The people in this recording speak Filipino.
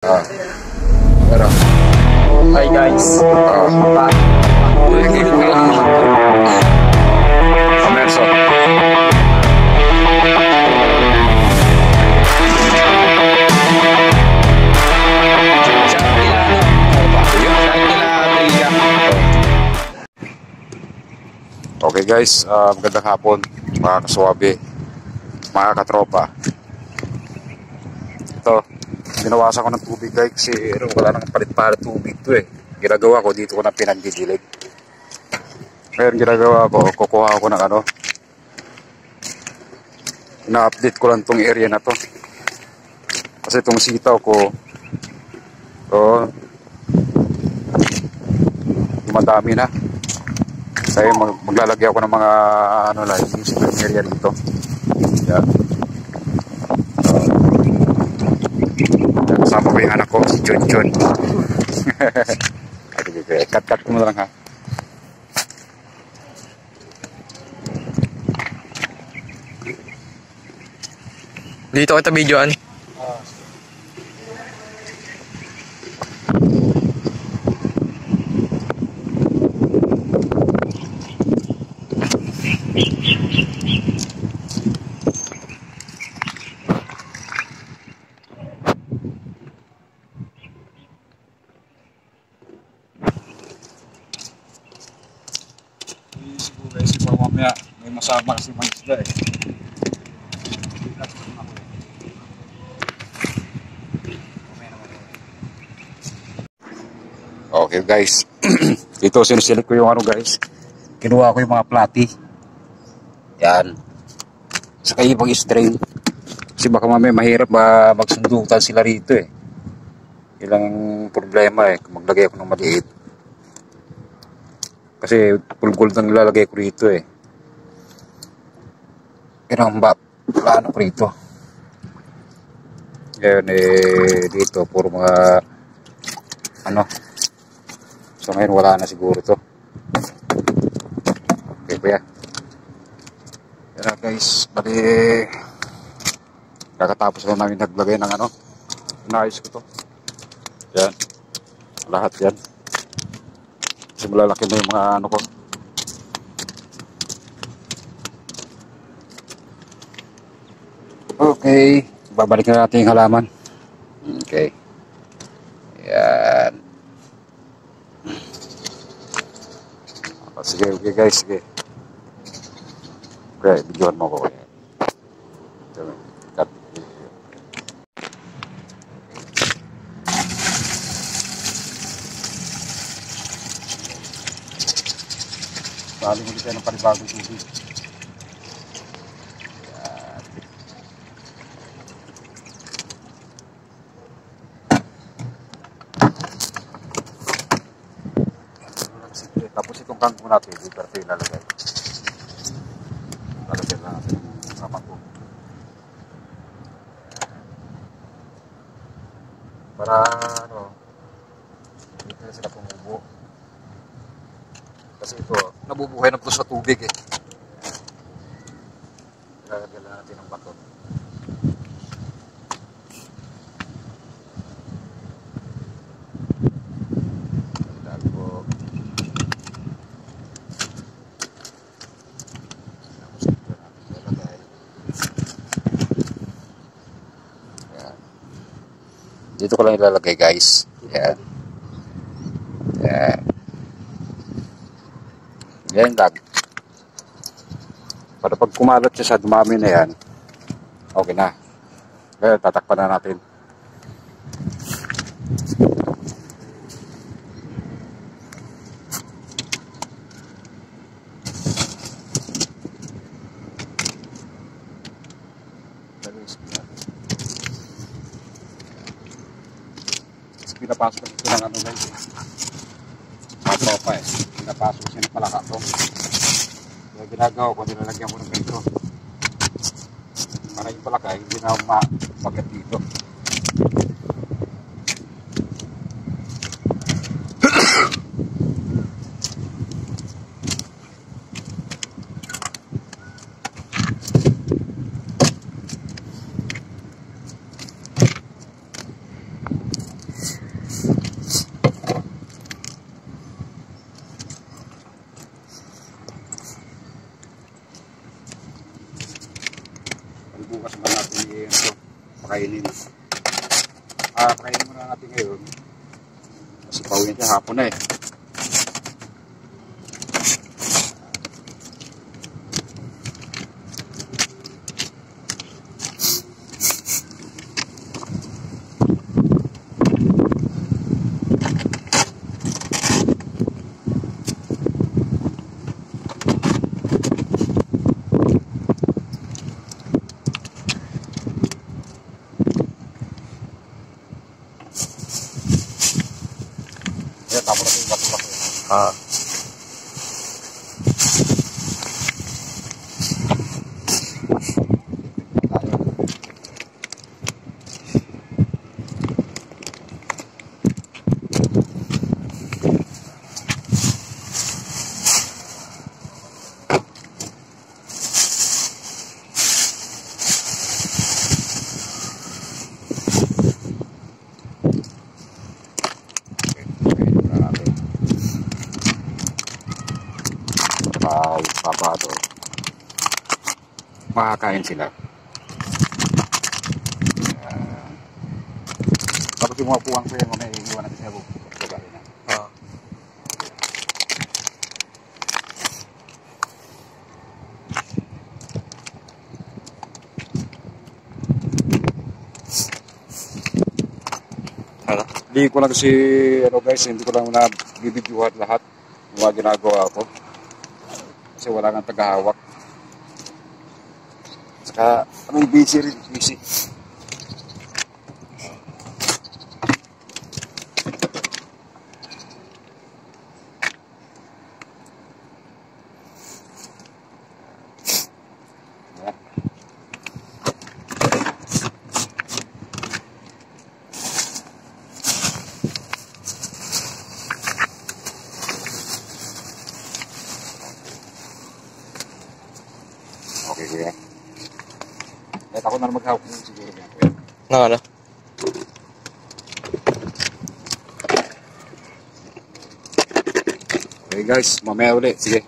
Ah, pero, Hi guys. Komerso. Okay guys, magandang hapon mga kaswabe, mga katropa. Ito, ginawasan ko ng tubig guys kasi wala nang palit-palit tubig to eh. Ginagawa ko dito ko na pinagdidilig. Ngayon ginagawa ko, kukuha ko ng na-update ko lang tong area na to. Kasi itong sitaw ko, dumadami na. Kaya maglalagay ako ng mga yung area dito. Yan. Kasama ko yung anak ko, si Chun Chun. Cut ko mo lang ha. Dito kita videoan. Guys, ipang mamaya may masama kasi mga isda eh. Okay guys, dito sinisilik ko yung guys. Kinuha ko yung mga plati. Yan. Saka ibang strain. Kasi baka mamaya mahirap magsundutan sila rito eh. Ilang problema eh kung maglagay ako ng maliit. Kasi full gold ang nilalagay ko rito eh. Yan ang plano ko rito. Ngayon eh dito puro mga so ngayon wala na siguro to. Okay kuya. Yan na guys, bali kakatapos lang namin naglagay ng naayos ko to. Yan. Lahat yan. Kasi malalaki na yung mga ko. Okay. Babalik na natin yung halaman. Okay. Yan. Sige, okay guys. Sige. Okay, videoan mo ko. Cut. Bali mo dito ng panibagong tubig. Tapos itong kangkong natin, dito ito ilalagay. Lalagay lang natin yung kangkong. Para dito na sila pumubo. Kasi ito, nabubuhay na ito sa tubig eh. Lalagay lang natin ng bato. Dito ko lang ilalagay guys. Yan. Yan. Yan lang. Para pag kumalat siya sa dumami na yan, okay na. Kaya tatakpan na natin. Pinapasok ito ng guys. Matropa eh. Pinapasok siya ng palaka to. Kaya ginagawa ko, nilalagyan ko ng ganito. Para yung palaka, hindi na magat dito. Kainin muna natin ngayon. Kasi pauwi niya hapon na eh. Ayan, tapos natin yung bato-bato. Ah. Papado. Makakain sila. Tapos yung mga puwang ko yan, may iiwan natin sa babae na. Ah. Ano? Hindi ko lang kasi, guys, hindi ko lang na bibidyohan lahat ng mga ginagawa ko. Kasi wala nang tagahawak. Saka, may busy rin, busy. Okay, kuya. Kahit ako na maghawak mo siguro yan, kuya. Ano? Okay guys, mamaya ulit. Sige.